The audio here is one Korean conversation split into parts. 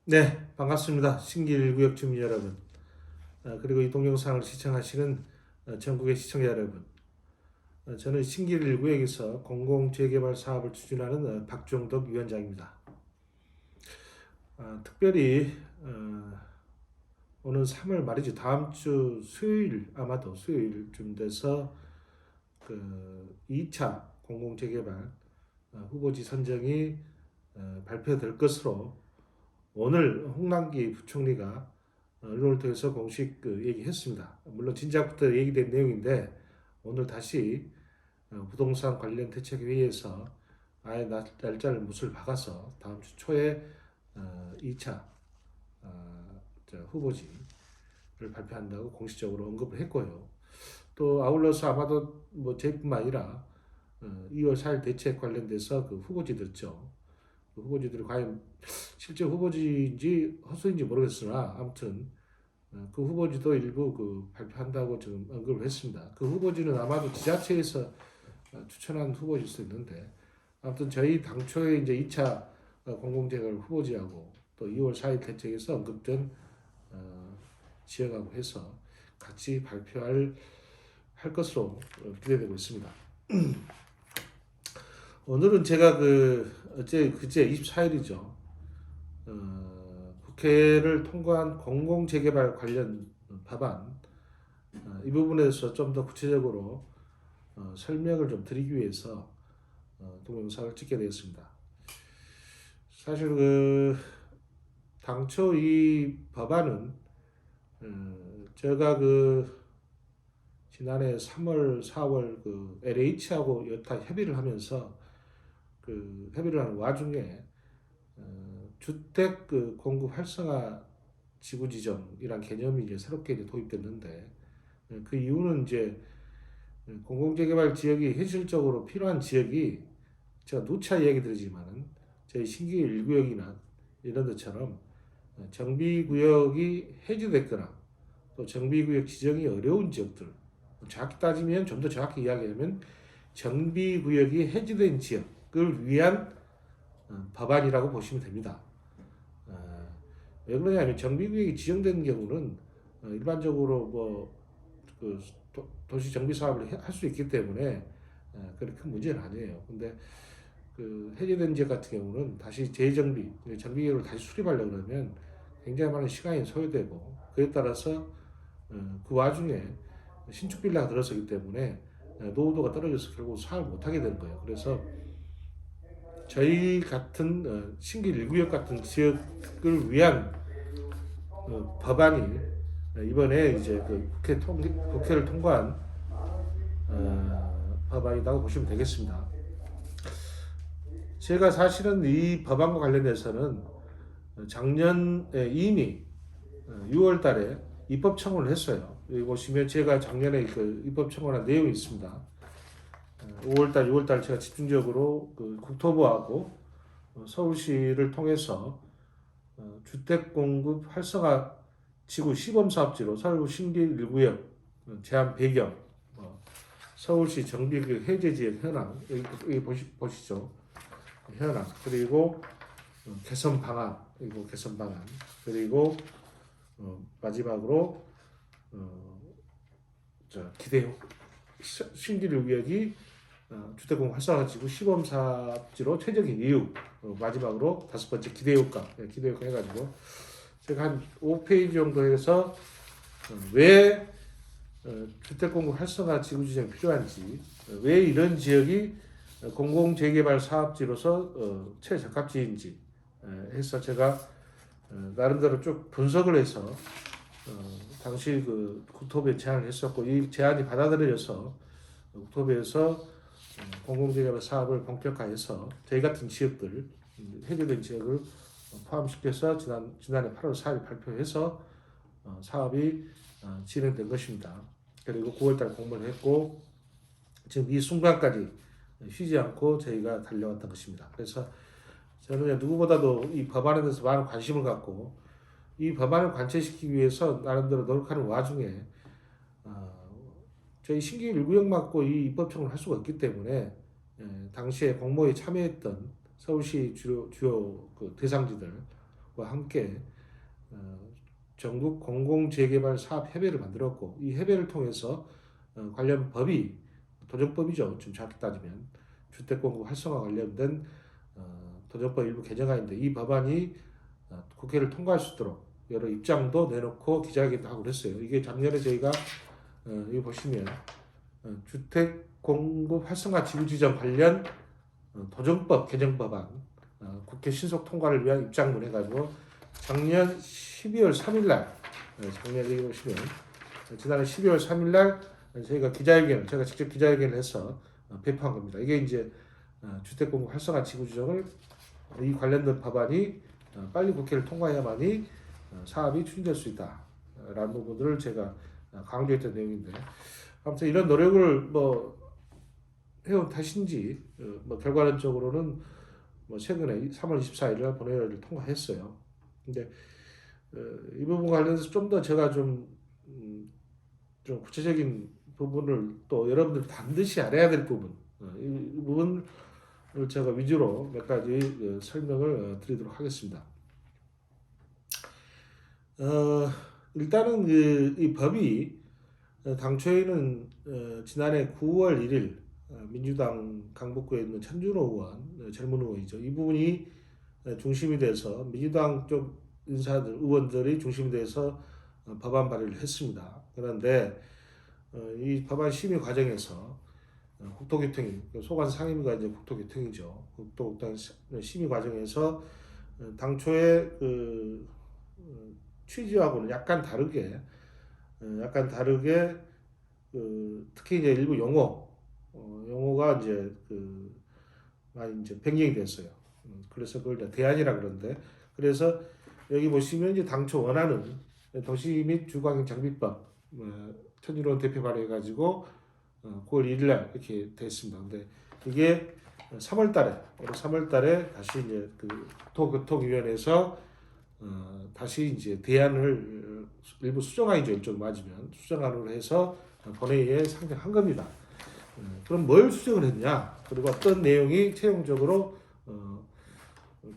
네, 반갑습니다. 신길1구역 주민 여러분, 그리고 이 동영상을 시청하시는 전국의 시청자 여러분. 저는 신길1구역에서 공공재개발 사업을 추진하는 박종덕 위원장입니다. 특별히 오는 3월 말이죠. 다음 주 수요일, 아마도 수요일쯤 돼서 그 2차 공공재개발 후보지 선정이 발표될 것으로 오늘 홍남기 부총리가 언론을 통해서 공식 얘기했습니다. 물론 진작부터 얘기된 내용인데 오늘 다시 부동산 관련 대책회의에서 아예 날짜를 못을 박아서 다음 주 초에 2차 후보지를 발표한다고 공식적으로 언급을 했고요. 또 아울러서 아마도 뭐 저희뿐만 아니라 2월 4일 대책 관련돼서 그 후보지들 있죠. 그 후보지들이 과연 실제 후보지인지 헛소리인지 모르겠으나 아무튼 그 후보지도 일부 발표한다고 지금 언급을 했습니다. 그 후보지는 아마도 지자체에서 추천한 후보지일 수 있는데 아무튼 저희 당초에 이제 2차 공공재개발 후보지하고 또 2월 4일 대책에서 언급된 지역하고 해서 같이 발표할 것으로 기대되고 있습니다. 오늘은 제가 그제 24일이죠. 국회를 통과한 공공재개발 관련 법안 이 부분에 대해서 좀 더 구체적으로 설명을 좀 드리기 위해서 동영상을 찍게 되었습니다. 사실 당초 이 법안은 제가 지난해 3월, 4월 LH하고 여타 협의를 하면서 협의를 하는 와중에 주택 공급 활성화 지구 지정이란 개념이 이제 새롭게 이제 도입됐는데 그 이유는 이제 공공재개발 지역이 현실적으로 필요한 지역이 제가 누차 얘기 드리지만은 저희 신규 1구역이나 이런 데처럼 정비구역이 해제됐거나 또 정비구역 지정이 어려운 지역들, 정확히 따지면 좀 더 정확히 이야기하면 정비구역이 해제된 지역을 위한 법안이라고 보시면 됩니다. 왜 그러냐면 정비구역이 지정된 경우는 일반적으로 도시 정비 사업을 할 수 있기 때문에 그렇게 큰 문제는 아니에요. 근데 해제된 지역 같은 경우는 다시 재정비, 정비계획을 다시 수립하려고 그러면 굉장히 많은 시간이 소요되고 그에 따라서 그 와중에 신축 빌라가 들어서기 때문에 노후도가 떨어져서 결국 사업을 못하게 되는 거예요. 그래서 저희 같은 신길 1구역 같은 지역을 위한 법안이 이번에 이제 국회를 통과한 법안이라고 보시면 되겠습니다. 제가 사실은 이 법안과 관련해서는 작년에 이미 6월 달에 입법 청원을 했어요. 여기 보시면 제가 작년에 입법 청원한 내용이 있습니다. 5월달, 6월달 제가 집중적으로 국토부하고 서울시를 통해서 주택 공급 활성화 지구 시범 사업지로 서울 신길 1구역 제한 배경, 서울시 정비구역 해제 지역 현황 여기 보시죠. 현황 그리고 개선 방안 그리고 마지막으로 기대 신길 1구역이 주택공급 활성화지구 시범사업지로 최적인 이유 마지막으로 다섯 번째 기대효과 해가지고 제가 한 5페이지 정도 해서 왜 주택공급 활성화 지구 지정이 필요한지 왜 이런 지역이 공공재개발 사업지로서 최적합지인지 해서 제가 나름대로 쭉 분석을 해서 당시 국토부에 제안을 했었고 이 제안이 받아들여져서 국토부에서 공공재개발 사업을 본격화해서 저희 같은 지역들 해제된 지역을 포함시켜서 지난해 8월 4일 발표해서 사업이 진행된 것입니다. 그리고 9월달 공모를 했고 지금 이 순간까지 쉬지 않고 저희가 달려왔던 것입니다. 그래서 저는 누구보다도 이 법안에 대해서 많은 관심을 갖고 이 법안을 관철시키기 위해서 나름대로 노력하는 와중에 저희 신규 1구역 맞고 이 입법 청구를 할 수가 없기 때문에 당시에 공모에 참여했던 서울시 주요 대상지들 함께 전국 공공재개발 사업 협의회를 만들었고 이 협의회를 통해서 관련 법이 도정법이죠. 좀 정확히 따지면 주택공급 활성화 관련된 도정법 일부 개정안인데 이 법안이 국회를 통과할 수 있도록 여러 입장도 내놓고 기자회견도 하고 그랬어요. 이게 작년에 저희가 여기 보시면 주택공급 활성화 지구지정 관련 도정법 개정 법안 국회 신속 통과를 위한 입장문 해가지고 작년 12월 3일날 작년 여기 보시면 지난해 12월 3일날 저희가 제가 직접 기자회견을 해서 배포한 겁니다. 이게 이제 주택공급 활성화 지구지정을 이 관련된 법안이 빨리 국회를 통과해야만이 사업이 추진될 수 있다라는 부분들을 제가 강조했던 내용인데 아무튼 이런 노력을 뭐 해온 탓인지 결과론적으로는 최근에 3월 24일날 본회의를 통과했어요. 근데 이 부분 관련해서 좀 더 제가 좀 구체적인 부분을 또 여러분들 반드시 알아야 될 부분 이 부분을 제가 위주로 몇 가지 설명을 드리도록 하겠습니다. 일단은 이 법이 당초에는 지난해 9월 1일 민주당 강북구에 있는 천준호 의원, 젊은 의원이죠. 이 부분이 중심이 돼서 민주당 쪽 의원들이 중심이 돼서 법안 발의를 했습니다. 그런데 이 법안 심의 과정에서 국토교통위, 소관 상임위가 이제 국토교통이죠. 국토교통 심의 과정에서 당초에 취지하고는 약간 다르게 특히 이제 일부 용어가 이제 많이 이제 변경이 됐어요. 그래서 그걸 이제 대안이라 그러는데 그래서 여기 보시면 이제 당초 원하는 도시 및 주거환경 장비법 천일원 대표 발의해가지고 9월 1일날 이렇게 됐습니다. 근데 이게 3월달에 다시 이제 국토교통위원회에서 다시 이제 대안을 일부 수정안이죠. 일종 맞으면 수정안으로 해서 본회의에 상정한 겁니다. 그럼 뭘 수정을 했냐? 그리고 어떤 내용이 최종적으로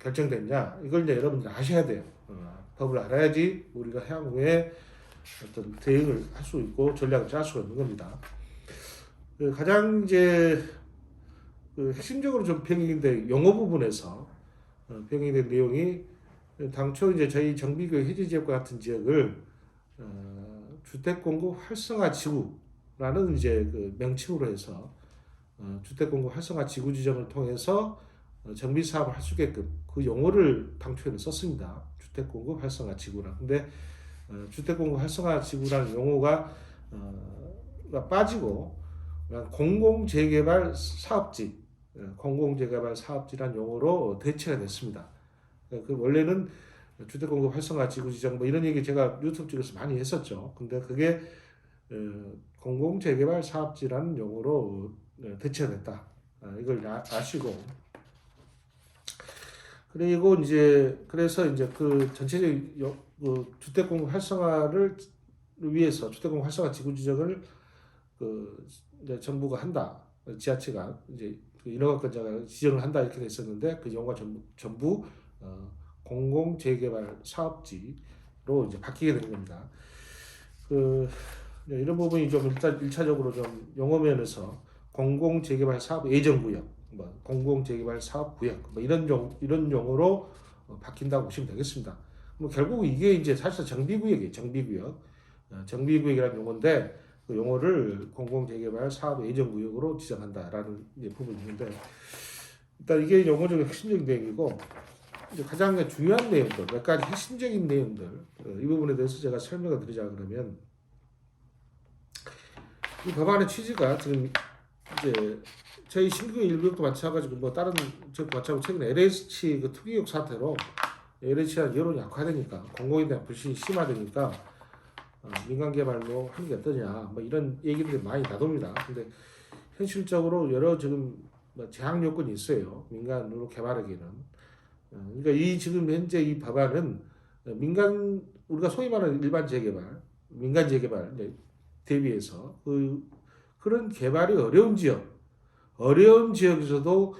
결정됐냐? 이걸 이제 여러분들 아셔야 돼요. 법을 알아야지 우리가 향후에 어떤 대응을 할 수 있고 전략을 짤 수가 있는 겁니다. 가장 이제 핵심적으로 좀 변경인데 용어 부분에서 변경된 내용이 당초 이제 저희 정비구역 해제 지역과 같은 지역을 주택공급 활성화 지구라는 이제 명칭으로 해서 주택공급 활성화 지구 지정을 통해서 정비 사업을 할 수 있게끔 그 용어를 당초에는 썼습니다. 주택공급 활성화 지구라. 근데 주택공급 활성화 지구라는 용어가 빠지고 공공재개발 사업지라는 용어로 대체가 됐습니다. 그 원래는 주택공급 활성화 지구 지정 이런 얘기 제가 유튜브 쪽에서 많이 했었죠. 근데 그게 공공재개발 사업지라는 용어로 대체가 됐다. 이걸 아시고 그리고 이제 그래서 이제 그 전체적인 주택공급 활성화를 위해서 주택공급 활성화 지구 지정을 이제 정부가 한다. 지자체가 이제 인허가권자가 지정을 한다 이렇게 됐었는데 그 용어가 전부 공공재개발 사업지로 이제 바뀌게 되는 겁니다. 이런 부분이 좀 일단 1차적으로 좀 용어 면에서 공공재개발 사업 예정구역, 공공재개발 사업구역 이런 용어로 바뀐다고 보시면 되겠습니다. 결국 이게 이제 사실 정비구역이에요. 정비구역이라는 용어인데 그 용어를 공공재개발 사업 예정구역으로 지정한다라는 부분이 있는데 일단 이게 용어적인 핵심적인 내용이고 이제 가장 중요한 내용들, 몇 가지 핵심적인 내용들 이 부분에 대해서 제가 설명을 드리자 그러면 이 법안의 취지가 지금 이제 저희 신규 1구역도 마찬가지고 다른 지역도 마찬가지고 최근에 LH 그 투기역 사태로 LH가 여론이 악화되니까 공공에 대한 불신이 심화되니까 민간 개발로 하는 게 어떠냐 이런 얘기들이 많이 나옵니다. 근데 현실적으로 여러 지금 제약 요건이 있어요. 민간으로 개발하기는. 그러니까 이 지금 현재 이 법안은 우리가 소위 말하는 일반 재개발, 민간 재개발 대비해서 그런 개발이 어려운 지역에서도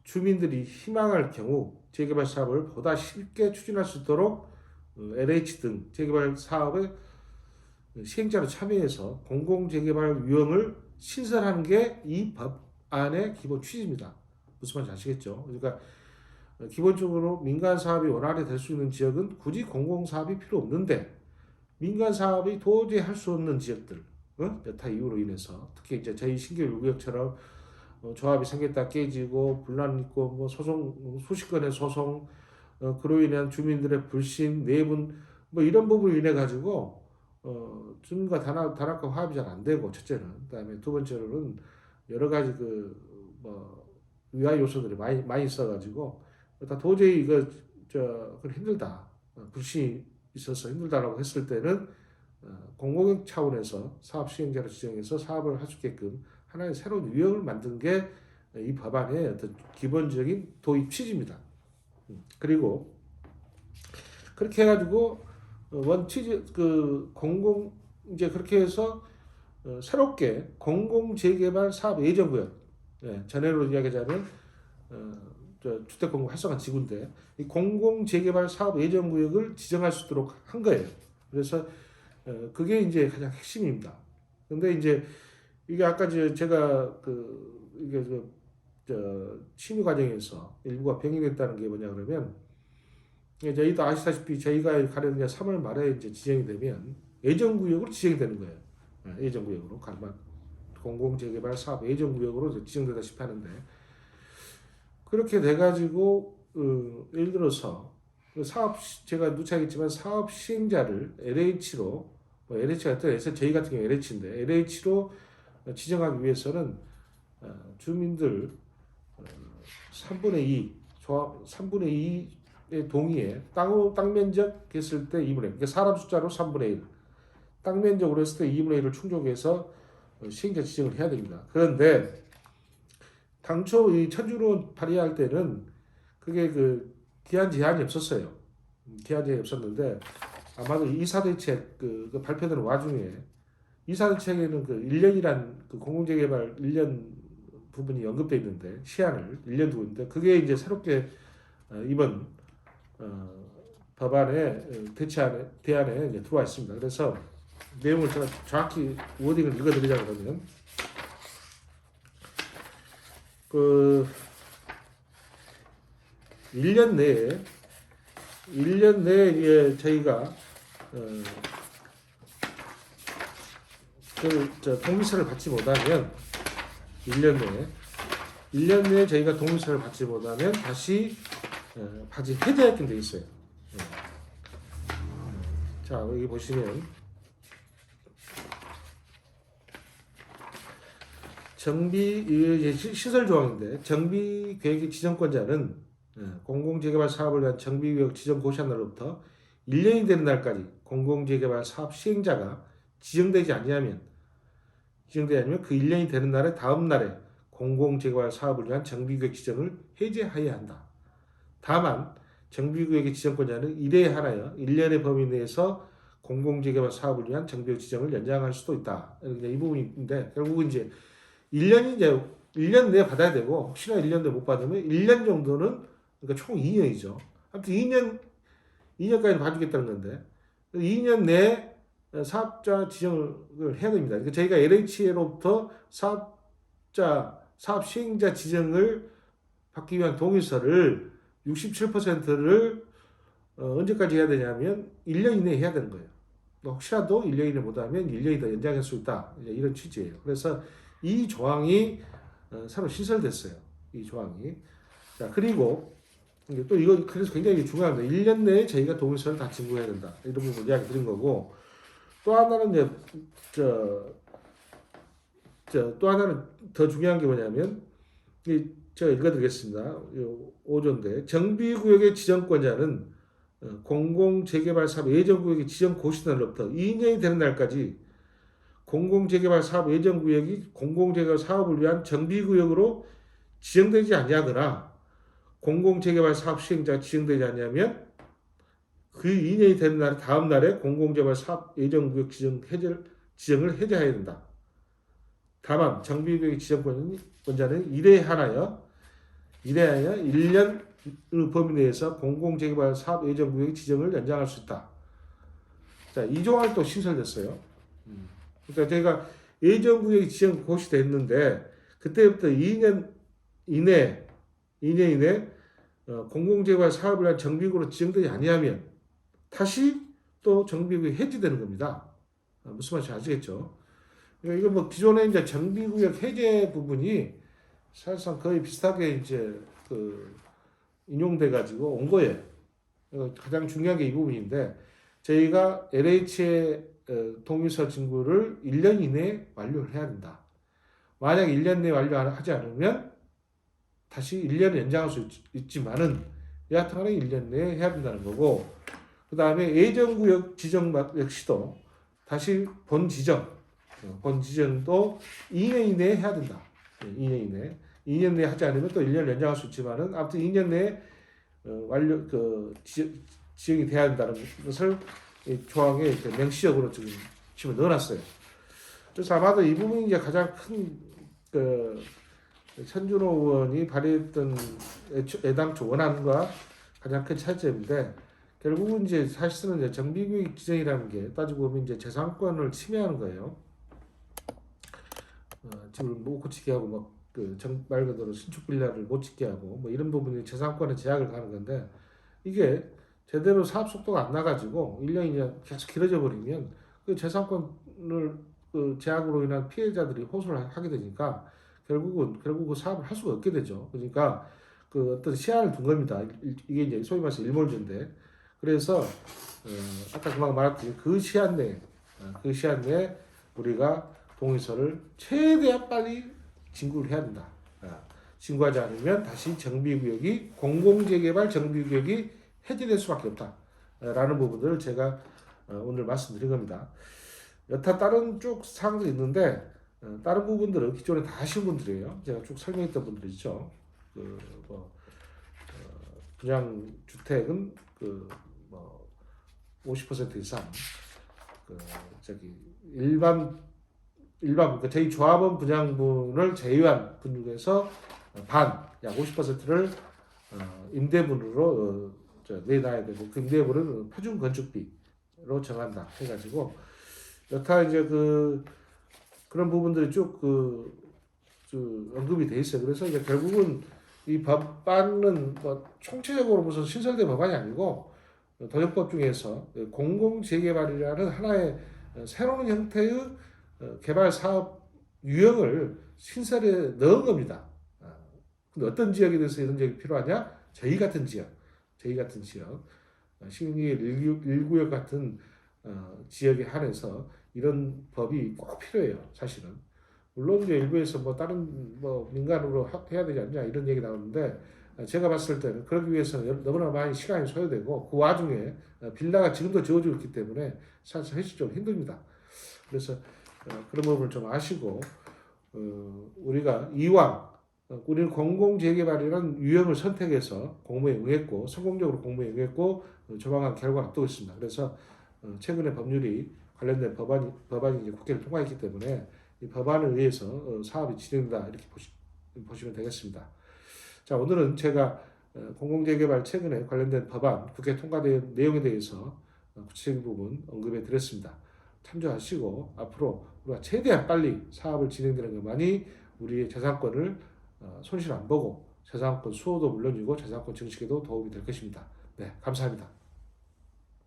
주민들이 희망할 경우 재개발 사업을 보다 쉽게 추진할 수 있도록 LH 등 재개발 사업의 시행자로 참여해서 공공재개발 유형을 신설하는 게 이 법안의 기본 취지입니다. 무슨 말인지 아시겠죠? 그러니까 기본적으로 민간 사업이 원활히 될 수 있는 지역은 굳이 공공 사업이 필요 없는데 민간 사업이 도저히 할 수 없는 지역들, 여타 이유로 인해서 특히 이제 저희 신길 구역처럼 조합이 생겼다 깨지고 분란 있고 뭐 소송 수십 건의 소송 그로 인한 주민들의 불신 내분 뭐 이런 부분을 인해 가지고 주민과 단합과 화합이 잘 안 되고 첫째는 그다음에 두 번째로는 여러 가지 그뭐 위화 요소들이 많이 있어가지고 다 도저히 이거 힘들다 불신이 있어서 힘들다라고 했을 때는 공공형 차원에서 사업 시행자를 지정해서 사업을 할 수 있게끔 하나의 새로운 유형을 만든 게 이 법안의 어떤 기본적인 도입 취지입니다. 그리고 그렇게 해가지고 원 취지 이제 그렇게 해서 새롭게 공공재개발 사업 예정구역 전해로 이야기하자면 주택공급 활성화 지구인데 이 공공재개발 사업 예정구역을 지정할 수 있도록 한 거예요. 그래서 그게 이제 가장 핵심입니다. 근데 이제 이게 아까 제가 이게 심의 과정에서 일부가 병행됐다는 게 뭐냐 그러면 저희도 아시다시피 저희가 가려는 게 3월 말에 이제 지정이 되면 예정구역으로 지정이 되는 거예요. 예정구역으로 가만 공공재개발 사업 예정구역으로 지정되다시피 하는데 그렇게 돼가지고 예를 들어서 사업 제가 누차겠지만 사업 시행자를 LH로 LH가 그래서 저희 같은 경우 LH인데 LH로 지정하기 위해서는 주민들 3분의 2 조합 3분의 2의 동의에 땅 면적 했을 때 2분의 1 그러니까 사람 숫자로 3분의 1 땅 면적으로 했을 때 2분의 1을 충족해서 시행자 지정을 해야 됩니다. 그런데 당초 이 천주로 발의할 때는 그게 기한 제한이 없었어요. 기한 제한이 없었는데 아마도 이사대책 그 발표되는 와중에 이사대책에는 1년이란 공공재개발 1년 부분이 언급되어 있는데 시한을 1년 두고 있는데 그게 이제 새롭게 이번 법안에 대안에 이제 들어와 있습니다. 그래서 내용을 제가 정확히 워딩을 읽어드리자 그러면 1년 내에 저희가 동의서를 받지 못하면 1년 내에 저희가 동의서를 받지 못하면 다시 해제하게 돼 있어요. 자, 여기 보시면 시설 조항인데 정비계획의 지정권자는 공공재개발 사업을 위한 정비구역 지정 고시한 날로부터 1년이 되는 날까지 공공재개발 사업 시행자가 지정되지 아니하면 그 1년이 되는 날의 다음 날에 공공재개발 사업을 위한 정비구역 지정을 해제하여야 한다. 다만 정비구역의 지정권자는 이래에 한하여 1년의 범위 내에서 공공재개발 사업을 위한 정비구역 지정을 연장할 수도 있다. 이 부분인데 결국은 이제 1년 내에 받아야 되고 혹시나 1년 내에 못 받으면 1년 정도는 그러니까 총 2년이죠. 아무튼 2년까지 봐주겠다는 건데 2년 내에 사업자 지정을 해야 됩니다. 그러니까 저희가 LH로부터 사업 시행자 지정을 받기 위한 동의서를 67%를 언제까지 해야 되냐면 1년 이내에 해야 되는 거예요. 혹시라도 1년 이내 못하면 1년이 더 연장할 수 있다. 이런 취지예요. 그래서 이 조항이 새로 신설됐어요. 이 조항이. 자, 그리고 또 이거 그래서 굉장히 중요합니다. 1년 내에 저희가 동의서를 다 진구해야 된다. 이런 부분 이야기 드린 거고 또 하나는 또 하나는 더 중요한 게 뭐냐면 제가 읽어드리겠습니다. 5조인데 정비구역의 지정권자는 공공재개발 사업 예정구역의 지정 고시날로부터 2년이 되는 날까지 공공재개발 사업 예정구역이 공공재개발 사업을 위한 정비구역으로 지정되지 아니하거나 공공재개발 사업 시행자가 지정되지 않으면 그 2년이 되는 날 다음 날에 공공재개발 사업 예정구역 지정을 해제해야 된다. 다만 정비구역의 지정권자는 이래에 한하여 1년 범위 내에서 공공재개발 사업 예정구역 지정을 연장할 수 있다. 자, 이 조항이 또 신설됐어요. 그러니까 저희가 예정구역이 지정 고시됐는데 그때부터 2년 이내 공공재개발 사업을 위한 정비구로 지정되지 아니하면 다시 또 정비구역이 해지되는 겁니다. 무슨 말인지 아시겠죠? 그러니까 이거 뭐 기존에 이제 정비구역 해제 부분이 사실상 거의 비슷하게 이제 인용돼 가지고 온 거예요. 가장 중요한 게 이 부분인데 저희가 LH의 동의서 진구를 1년 이내에 완료를 해야 된다. 만약 1년 내에 완료하지 않으면 다시 1년 연장할 수 있지만은 여하튼 간에 1년 내에 해야 된다는 거고, 그 다음에 예정구역 지정 역시도 다시 본 지정도 2년 이내에 해야 된다. 2년 이내. 2년 내에 하지 않으면 또 1년 연장할 수 있지만은 아무튼 2년 내에 지정이 돼야 된다는 것을 이 조항에 명시적으로 지금 집어 넣어놨어요. 그래서 아마도 이 부분이 이제 가장 큰 천준호 의원이 발의했던 애당초 원안과 가장 큰 차이점인데, 결국은 이제 사실은 이제 정비구역 지정이라는 게 따지고 보면 이제 재산권을 침해하는 거예요. 집을 못 고치게 하고 말 그대로 신축 빌라를 못 짓게 하고 뭐 이런 부분이 재산권에 제약을 가는 건데, 이게 제대로 사업 속도가 안 나가지고 1년 2년 계속 길어져 버리면 그 재산권을 제약으로 인한 피해자들이 호소를 하게 되니까 결국은 그 사업을 할 수가 없게 되죠. 그러니까 어떤 시한을 둔 겁니다. 이게 이제 소위 말해서 일몰제인데, 그래서 아까 금방 말했듯이 그 시한 내에 우리가 동의서를 최대한 빨리 진구를 해야 된다. 진구하지 않으면 다시 공공재개발 정비구역이 해제될 수밖에 없다. 라는 부분들을 제가 오늘 말씀드린 겁니다. 여타 다른 쪽 사항도 있는데 다른 부분들은 기존에 다 하신 분들이에요. 제가 쭉 설명했던 분들이죠. 분양 주택은 50% 이상 일반 그러니까 저희 조합원 분양분을 제외한 분 중에서 약 50%를 임대분으로 내놔야 되고, 그 임대분은 표준 건축비로 정한다 해가지고 여타 이제 그런 부분들이 쭉 언급이 돼 있어요. 그래서 이제 결국은 이 법안은 총체적으로 무슨 신설된 법안이 아니고 도정법 중에서 공공재개발이라는 하나의 새로운 형태의 개발 사업 유형을 신설에 넣은 겁니다. 근데 어떤 지역에 대해서 이런 지역이 필요하냐? 저희 같은 지역, 신길 1구역 같은 지역에 한해서 이런 법이 꼭 필요해요. 사실은. 물론 이제 일부에서 다른 민간으로 해야 되지 않냐 이런 얘기 나오는데, 제가 봤을 때는 그러기 위해서는 너무나 많이 시간이 소요되고 그 와중에 빌라가 지금도 지어지고 있기 때문에 사실 현실 좀 힘듭니다. 그래서 그런 부분을 좀 아시고 우리가 이왕 우리는 공공재개발이라는 유형을 선택해서 공모에 응했고 성공적으로 공모에 응했고 조만간 결과가 앞두고 있습니다. 그래서 최근에 관련된 법안이 이제 국회를 통과했기 때문에 이 법안을 의해서 사업이 진행된다 이렇게 보시면 되겠습니다. 자, 오늘은 제가 공공재개발 최근에 관련된 법안 국회 통과된 내용에 대해서 구체적인 부분 언급해 드렸습니다. 참조하시고 앞으로 우리가 최대한 빨리 사업을 진행되는 것만이 우리의 재산권을 손실 안 보고 재산권 수호도 물론이고 재산권 증식에도 도움이 될 것입니다. 네, 감사합니다.